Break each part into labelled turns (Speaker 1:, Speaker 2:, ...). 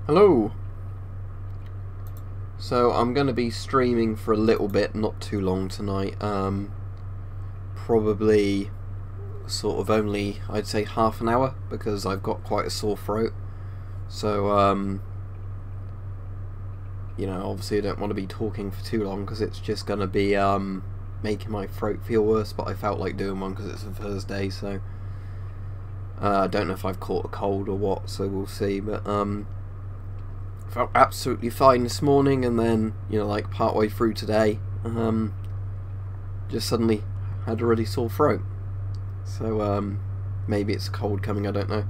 Speaker 1: Hello! So I'm going to be streaming for a little bit, not too long tonight. Probably sort of only, I'd say half an hour, because I've got quite a sore throat. So, you know, obviously I don't want to be talking for too long, because it's just going to be making my throat feel worse, but I felt like doing one because it's a Thursday, so I don't know if I've caught a cold or what, so we'll see, but felt absolutely fine this morning, and then, you know, like partway through today, just suddenly had a really sore throat. So maybe it's a cold coming, I don't know.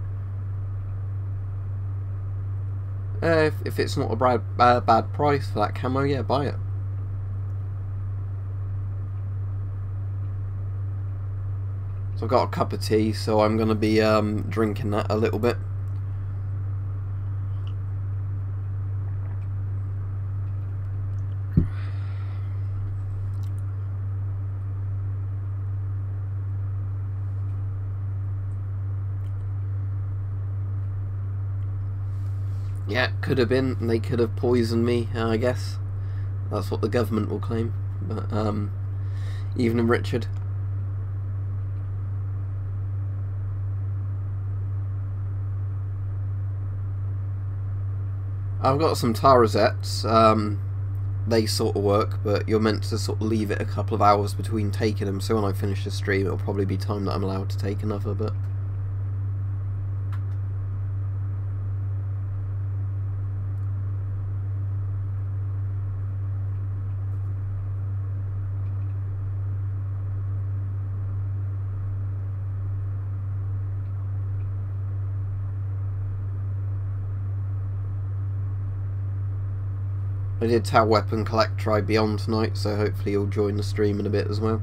Speaker 1: If it's not a bad price for that camo, yeah, buy it. So I've got a cup of tea, so I'm going to be drinking that a little bit. Yeah, could have been. They could have poisoned me, I guess. That's what the government will claim. But, evening, Richard. I've got some tar rosettes. They sort of work, but you're meant to sort of leave it a couple of hours between taking them, so when I finish the stream it'll probably be time that I'm allowed to take another, but I did tell Weapon Collector I'd be on tonight, so hopefully he'll join the stream in a bit as well.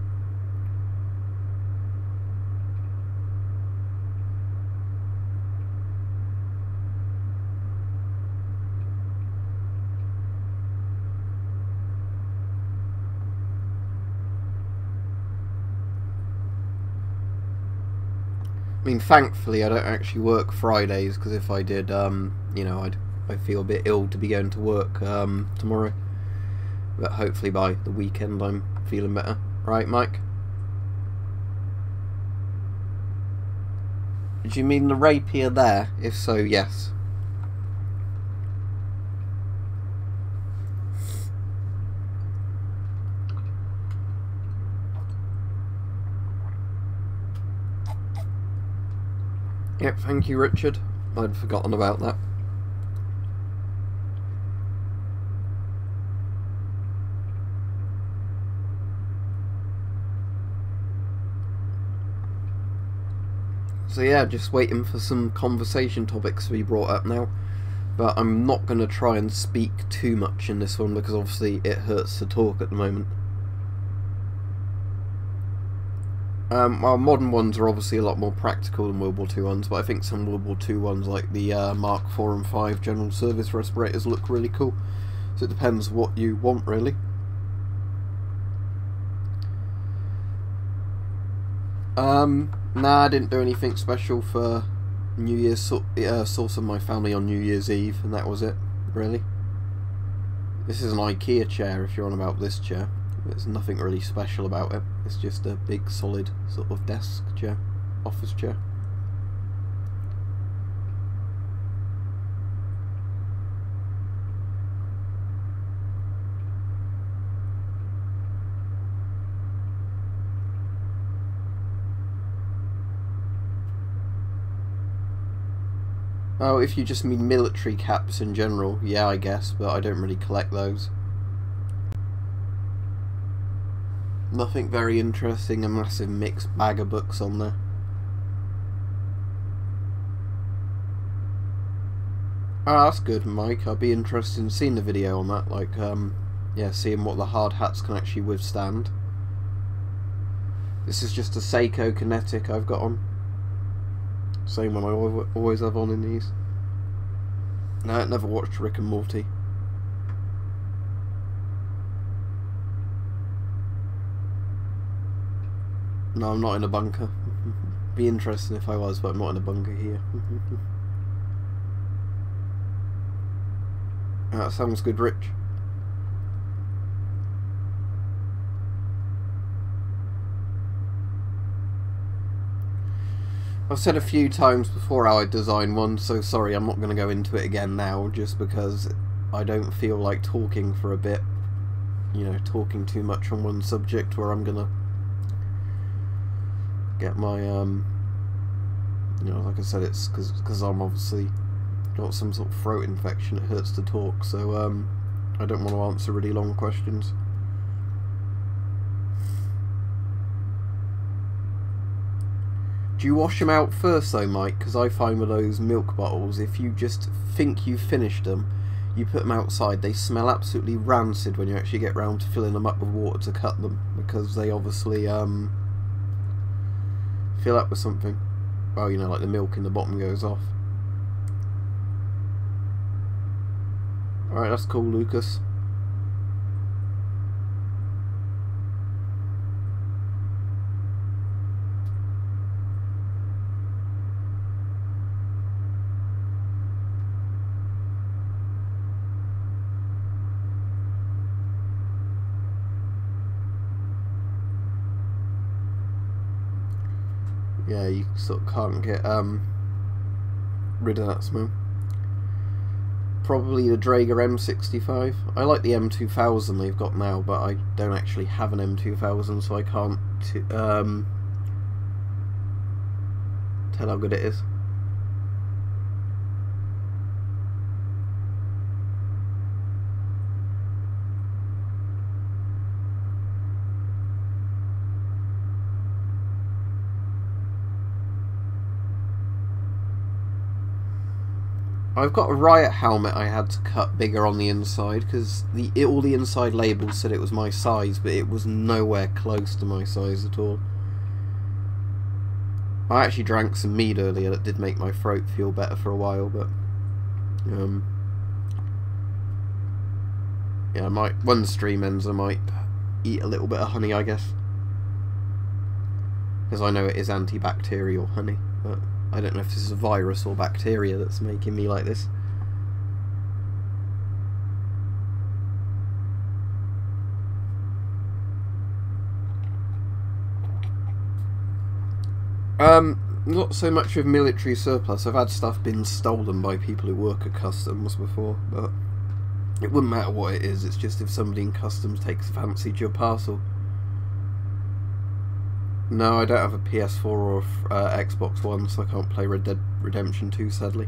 Speaker 1: I mean, thankfully I don't actually work Fridays, because if I did, you know, I feel a bit ill to be going to work tomorrow. But hopefully by the weekend I'm feeling better. Right, Mike? Did you mean the rapier there? If so, yes. Yep, thank you, Richard. I'd forgotten about that. So yeah, just waiting for some conversation topics to be brought up now. But I'm not going to try and speak too much in this one, because obviously it hurts to talk at the moment. Well, modern ones are obviously a lot more practical than World War II ones, but I think some World War II ones, like the Mark 4 and 5 General Service respirators, look really cool. So it depends what you want, really. Nah, I didn't do anything special for New Year's. Saw some of my family on New Year's Eve, and that was it, really. This is an IKEA chair, if you're on about this chair. There's nothing really special about it. It's just a big, solid sort of desk chair, office chair. Oh, if you just mean military caps in general, yeah, I guess, but I don't really collect those. Nothing very interesting, a massive mixed bag of books on there. Oh, that's good, Mike. I'd be interested in seeing the video on that, like, yeah, seeing what the hard hats can actually withstand. This is just a Seiko Kinetic I've got on. Same one I always have on in these. No, I never watched Rick and Morty. No, I'm not in a bunker. Be interesting if I was, but I'm not in a bunker here. That sounds good, Rich. I've said a few times before how I design one, so sorry, I'm not going to go into it again now, just because I don't feel like talking for a bit. You know, talking too much on one subject where I'm going to get my, you know, like I said, it's because I'm obviously got some sort of throat infection, it hurts to talk, so I don't want to answer really long questions. Do you wash them out first though, Mike? Because I find with those milk bottles, if you just think you've finished them, you put them outside, they smell absolutely rancid when you actually get round to filling them up with water to cut them, because they obviously fill up with something. Well, you know, like the milk in the bottom goes off. Alright, that's cool, Lucas. Yeah, you sort of can't get rid of that smell. Probably the Draeger M65. I like the M2000 they've got now, but I don't actually have an M2000, so I can't tell how good it is. I've got a Riot helmet I had to cut bigger on the inside because all the inside labels said it was my size, but it was nowhere close to my size at all. I actually drank some mead earlier that did make my throat feel better for a while, but yeah, when the stream ends I might eat a little bit of honey, I guess, because I know it is antibacterial honey, but I don't know if this is a virus or bacteria that's making me like this. Not so much with military surplus. I've had stuff been stolen by people who work at customs before, but it wouldn't matter what it is, it's just if somebody in customs takes a fancy to your parcel. No, I don't have a PS4 or Xbox One, so I can't play Red Dead Redemption 2, sadly.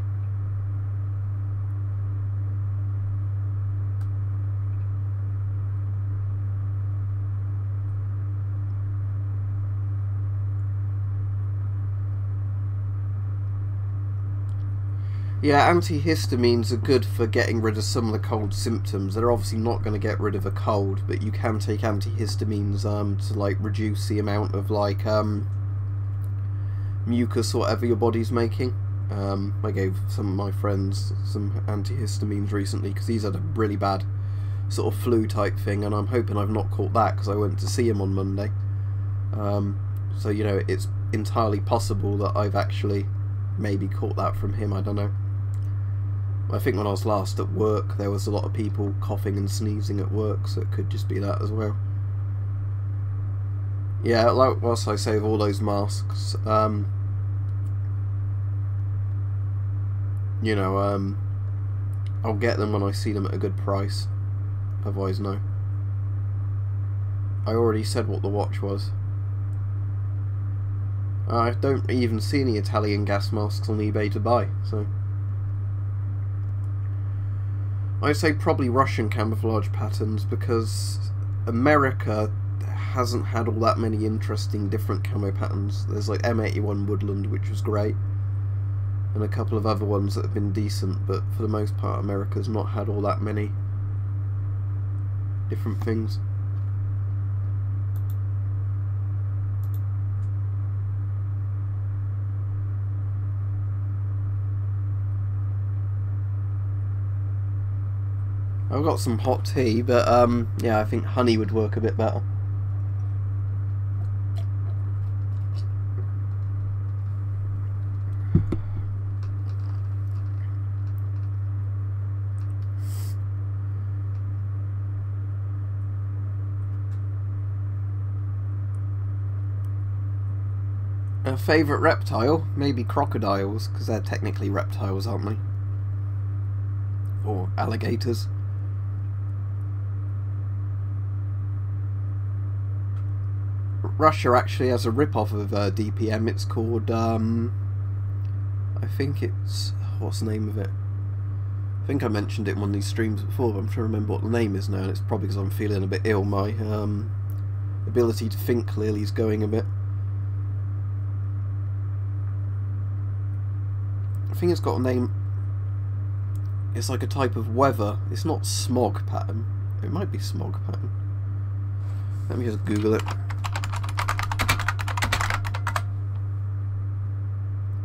Speaker 1: Yeah, antihistamines are good for getting rid of some of the cold symptoms. They're obviously not going to get rid of a cold, but you can take antihistamines to like reduce the amount of like mucus or whatever your body's making. I gave some of my friends some antihistamines recently because he's had a really bad sort of flu type thing, and I'm hoping I've not caught that because I went to see him on Monday. So you know, it's entirely possible that I've actually maybe caught that from him, I don't know. I think when I was last at work there was a lot of people coughing and sneezing at work, so it could just be that as well. Yeah, like whilst I say, with all those masks, you know, I'll get them when I see them at a good price, otherwise no. I already said what the watch was. I don't even see any Italian gas masks on eBay to buy, so I'd say probably Russian camouflage patterns, because America hasn't had all that many interesting different camo patterns. There's like M81 Woodland, which was great, and a couple of other ones that have been decent, but for the most part America's not had all that many different things. I've got some hot tea, but yeah, I think honey would work a bit better. A favourite reptile? Maybe crocodiles, because they're technically reptiles, aren't they? Or alligators. Russia actually has a rip-off of DPM. It's called, I think it's... what's the name of it? I think I mentioned it in one of these streams before, but I'm trying to remember what the name is now, and it's probably because I'm feeling a bit ill. My ability to think clearly is going a bit. I think it's got a name. It's like a type of weather. It's not smog pattern. It might be smog pattern. Let me just Google it.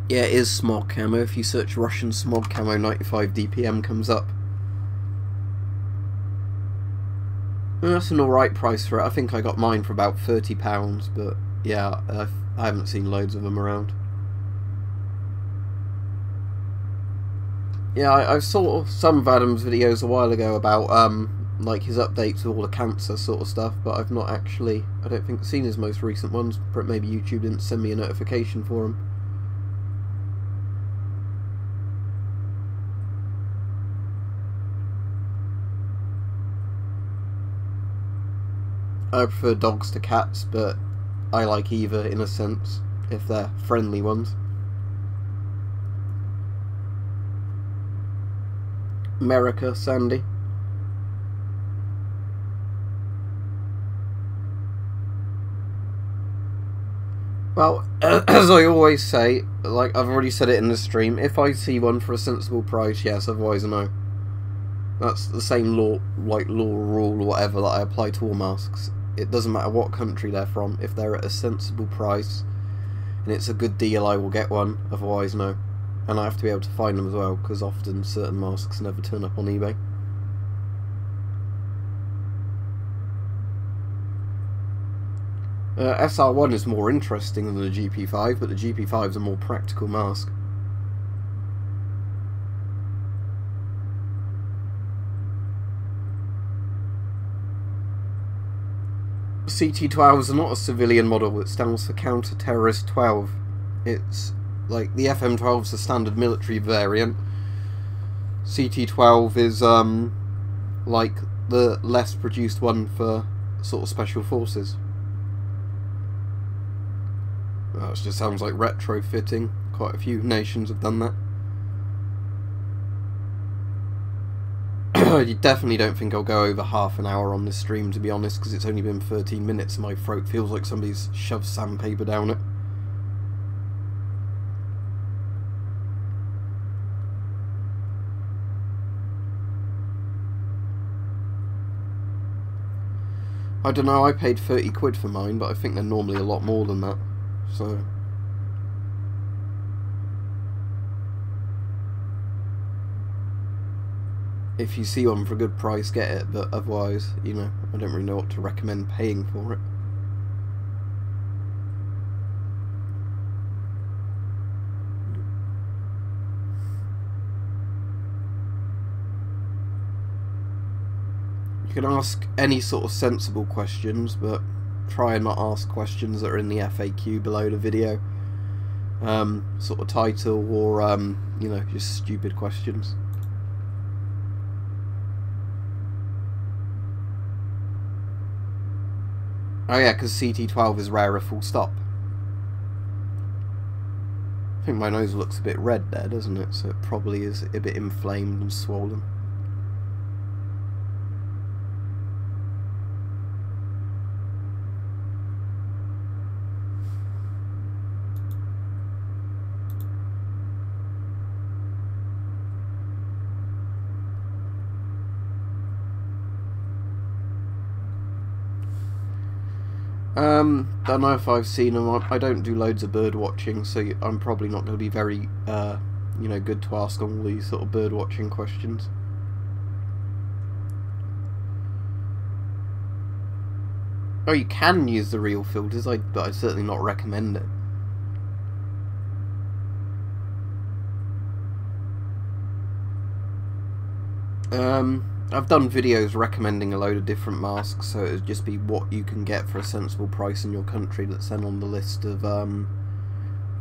Speaker 1: Yeah, it is smog camo. If you search Russian smog camo, 95 DPM comes up. And that's an alright price for it. I think I got mine for about £30, but yeah, I haven't seen loads of them around. Yeah, I saw some of Adam's videos a while ago about like his updates with all the cancer sort of stuff, but I've not actually, I don't think, seen his most recent ones. Maybe YouTube didn't send me a notification for him. I prefer dogs to cats, but I like either in a sense, if they're friendly ones. America, Sandy. Well, as I always say, like I've already said it in the stream, if I see one for a sensible price, yes, otherwise no. That's the same law, like law, rule, or whatever that I apply to all masks. It doesn't matter what country they're from, if they're at a sensible price and it's a good deal, I will get one, otherwise no. And I have to be able to find them as well, because often certain masks never turn up on eBay. SR1 is more interesting than the GP5, but the GP5 is a more practical mask. CT12s are not a civilian model, it stands for Counter-Terrorist 12. It's like the FM12 is the standard military variant. CT12 is like the less produced one for sort of special forces. Well, it just sounds like retrofitting. Quite a few nations have done that. You definitely don't think I'll go over half an hour on this stream, to be honest, because it's only been 13 minutes and my throat feels like somebody's shoved sandpaper down it. I don't know, I paid 30 quid for mine, but I think they're normally a lot more than that, so... If you see one for a good price, get it, but otherwise, you know, I don't really know what to recommend paying for it. You can ask any sort of sensible questions, but try and not ask questions that are in the FAQ below the video. Sort of title, or, you know, just stupid questions. Oh yeah, because CT12 is rarer full stop. I think my nose looks a bit red there, doesn't it? So it probably is a bit inflamed and swollen. Don't know if I've seen them. I don't do loads of bird watching, so I'm probably not going to be very, you know, good to ask all these sort of bird watching questions. Oh, you can use the real filters, but I'd certainly not recommend it. I've done videos recommending a load of different masks, so it would just be what you can get for a sensible price in your country that's then on the list of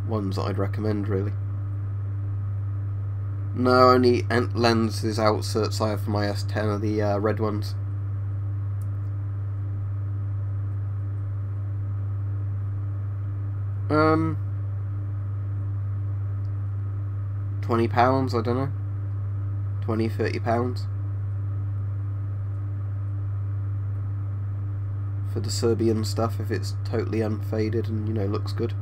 Speaker 1: ones that I'd recommend, really. No, only lenses outserts I have for my S10 are the red ones. £20, I don't know. £20–30 for the Serbian stuff if it's totally unfaded and, you know, looks good.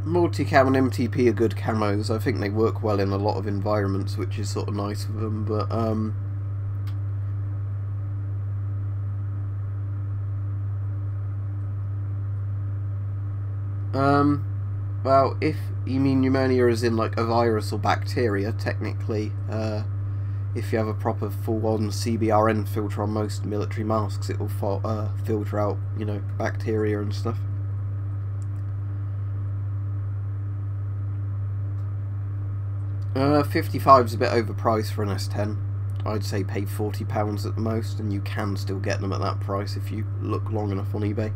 Speaker 1: Multicam and MTP are good camos. I think they work well in a lot of environments, which is sort of nice of them, but well, if you mean pneumonia as in like a virus or bacteria, technically, if you have a proper full-on CBRN filter on most military masks, it will filter out, you know, bacteria and stuff. $55's a bit overpriced for an S10. I'd say pay £40 at the most, and you can still get them at that price if you look long enough on eBay.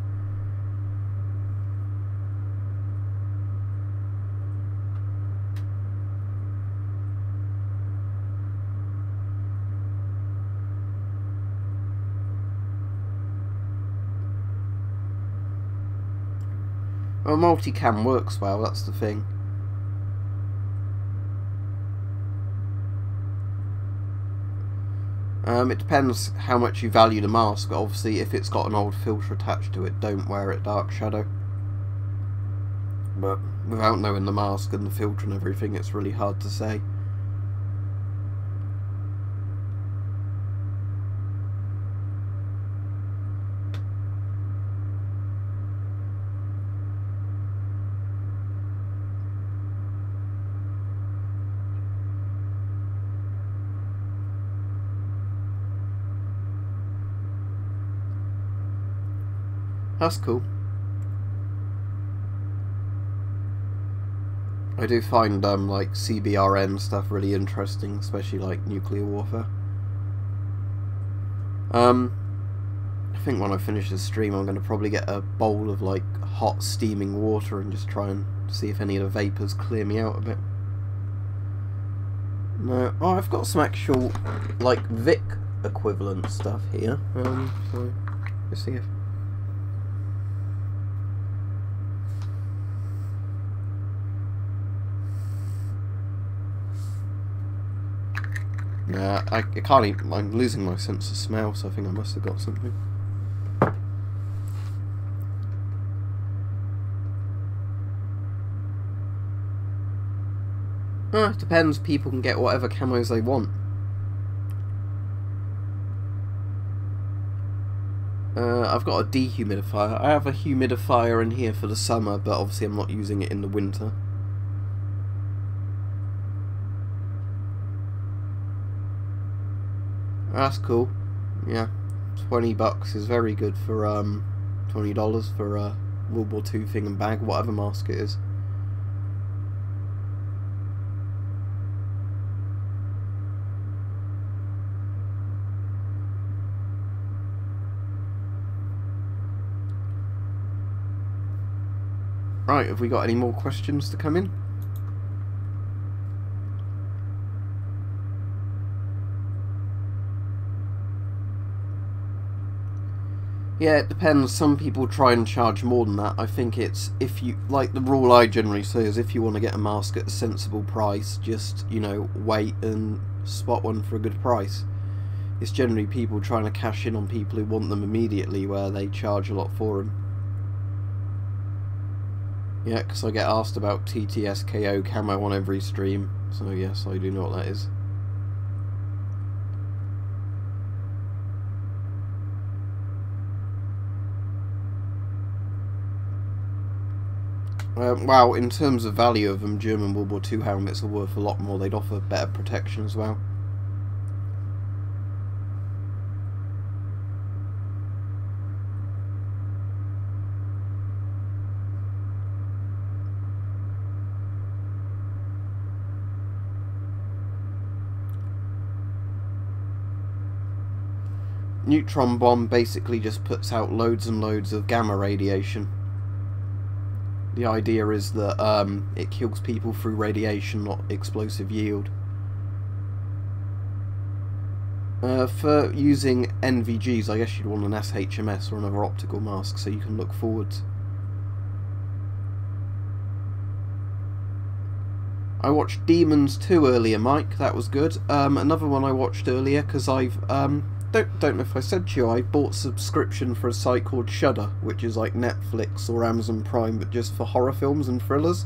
Speaker 1: Well, multicam works well, that's the thing. It depends how much you value the mask. Obviously, if it's got an old filter attached to it, don't wear it dark shadow. But without knowing the mask and the filter and everything, it's really hard to say. That's cool. I do find like CBRN stuff really interesting, especially like nuclear warfare. I think when I finish this stream I'm going to probably get a bowl of like hot steaming water and just try and see if any of the vapours clear me out a bit. No, oh, I've got some actual like Vic equivalent stuff here, so let's see if... Nah, I can't even, I'm losing my sense of smell, so I think I must have got something. It depends, people can get whatever camos they want. I've got a dehumidifier. I have a humidifier in here for the summer, but obviously I'm not using it in the winter. That's cool. Yeah, $20 is very good for $20 for a World War II thing and bag, whatever mask it is. Right, have we got any more questions to come in? Yeah, it depends. Some people try and charge more than that. I think it's, if you, like the rule I generally say is if you want to get a mask at a sensible price, just, you know, wait and spot one for a good price. It's generally people trying to cash in on people who want them immediately where they charge a lot for them. Yeah, because I get asked about TTSKO camo on every stream, so yes, I do know what that is. Well, in terms of value of them, German World War II helmets are worth a lot more. They'd offer better protection as well. neutron bomb basically just puts out loads and loads of gamma radiation. The idea is that it kills people through radiation, not explosive yield. For using NVGs, I guess you'd want an SHMS or another optical mask so you can look forwards. I watched Demons 2 earlier, Mike. That was good. Another one I watched earlier because I've don't know if I said to you, I bought subscription for a site called Shudder, which is like Netflix or Amazon Prime, but just for horror films and thrillers.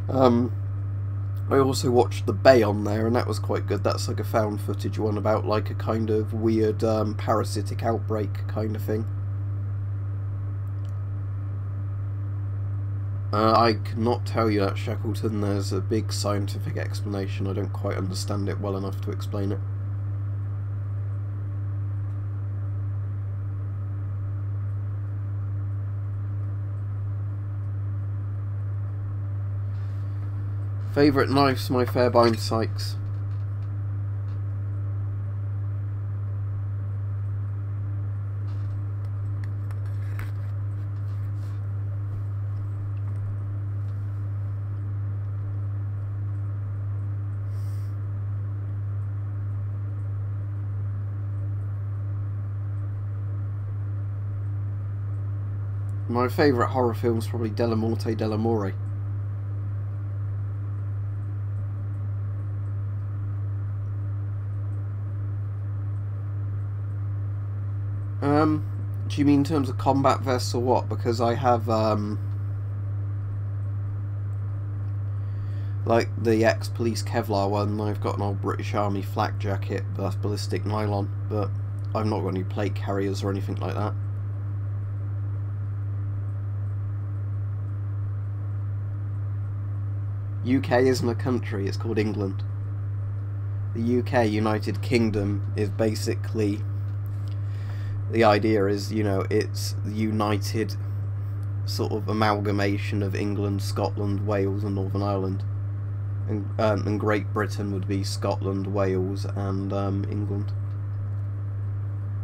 Speaker 1: I also watched The Bay on there, and that was quite good. That's like a found footage one about like a kind of weird parasitic outbreak kind of thing. I cannot tell you that, Shackleton. There's a big scientific explanation. I don't quite understand it well enough to explain it. Favourite knives, my Fairbairn Sykes. My favourite horror film is probably Della Morte Della More. Do you mean in terms of combat vests or what? Because I have, like the ex-police Kevlar one, I've got an old British Army flak jacket, but that's ballistic nylon, but I've not got any plate carriers or anything like that. UK isn't a country, it's called England. The UK, United Kingdom, is basically... The idea is, you know, it's the united sort of amalgamation of England, Scotland, Wales and Northern Ireland. And Great Britain would be Scotland, Wales and England.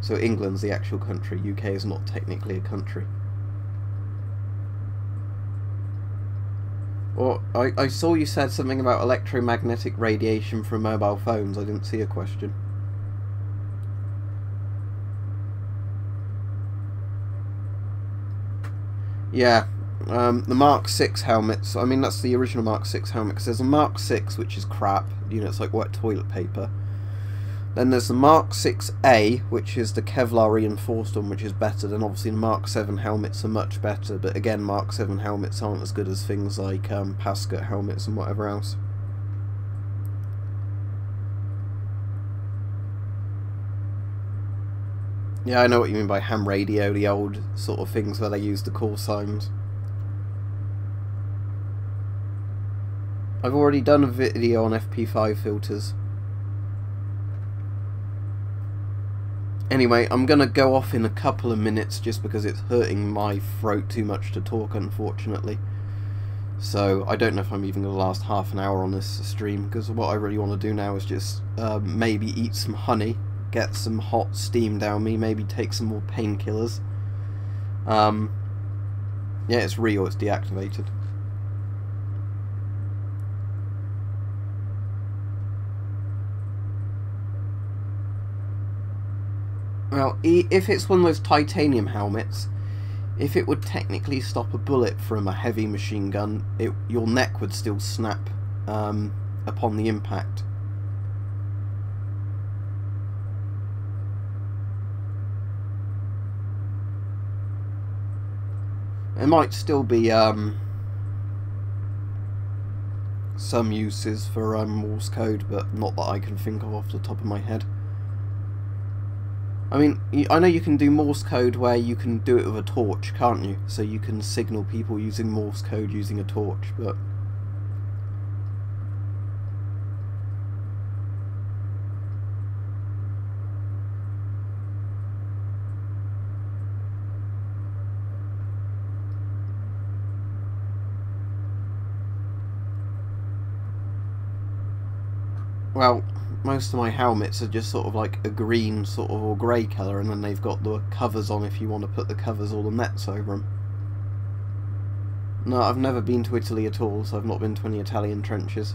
Speaker 1: So England's the actual country, UK is not technically a country. Well, I saw you said something about electromagnetic radiation from mobile phones. I didn't see a question. Yeah, the Mark 6 helmets, I mean that's the original Mark 6 helmet, because there's a Mark 6 which is crap, you know, it's like wet toilet paper. Then there's the Mark 6A, which is the Kevlar reinforced one, which is better. Then obviously the Mark 7 helmets are much better, but again Mark 7 helmets aren't as good as things like Pascut helmets and whatever else. Yeah, I know what you mean by ham radio, the old sort of things where they use the call signs. I've already done a video on FP5 filters. Anyway, I'm going to go off in a couple of minutes just because it's hurting my throat too much to talk, unfortunately. So I don't know if I'm even going to last half an hour on this stream, because what I really want to do now is just maybe eat some honey. Get some hot steam down me, maybe take some more painkillers. Yeah, it's real, it's deactivated. Well, if it's one of those titanium helmets, if it would technically stop a bullet from a heavy machine gun, your neck would still snap upon the impact. There might still be some uses for Morse code, but not that I can think of off the top of my head. I mean, I know you can do Morse code where you can do it with a torch, can't you? So you can signal people using Morse code using a torch, but... Well, most of my helmets are just sort of like a green sort of or grey colour, and then they've got the covers on if you want to put the covers or the nets over them. No, I've never been to Italy at all, so I've not been to any Italian trenches.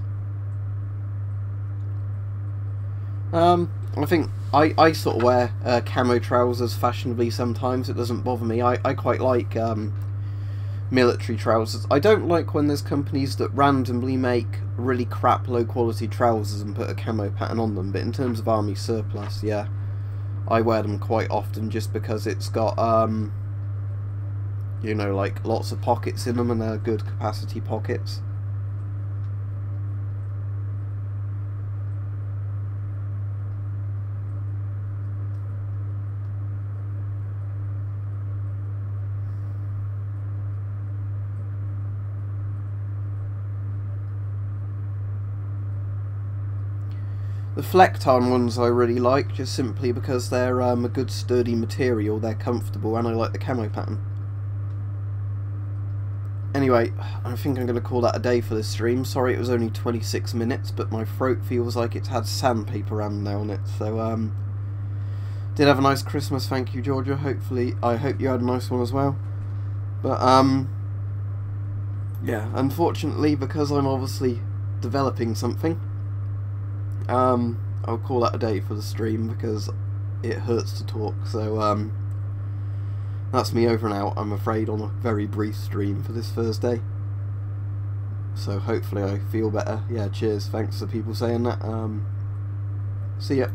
Speaker 1: I think I sort of wear camo trousers fashionably sometimes. It doesn't bother me. I quite like military trousers. I don't like when there's companies that randomly make really crap low quality trousers and put a camo pattern on them, but in terms of army surplus, yeah, I wear them quite often just because it's got you know, like lots of pockets in them, and they're good capacity pockets. The Flecton ones I really like, just simply because they're a good sturdy material, they're comfortable, and I like the camo pattern. Anyway, I think I'm going to call that a day for this stream. Sorry it was only 26 minutes, but my throat feels like it's had sandpaper rammed on it. So, did have a nice Christmas, thank you, Georgia. I hope you had a nice one as well. But, yeah, unfortunately, because I'm obviously developing something, I'll call that a day for the stream because it hurts to talk. So, that's me over and out, I'm afraid, on a very brief stream for this Thursday. So hopefully I feel better. Yeah, cheers. Thanks for people saying that. See ya.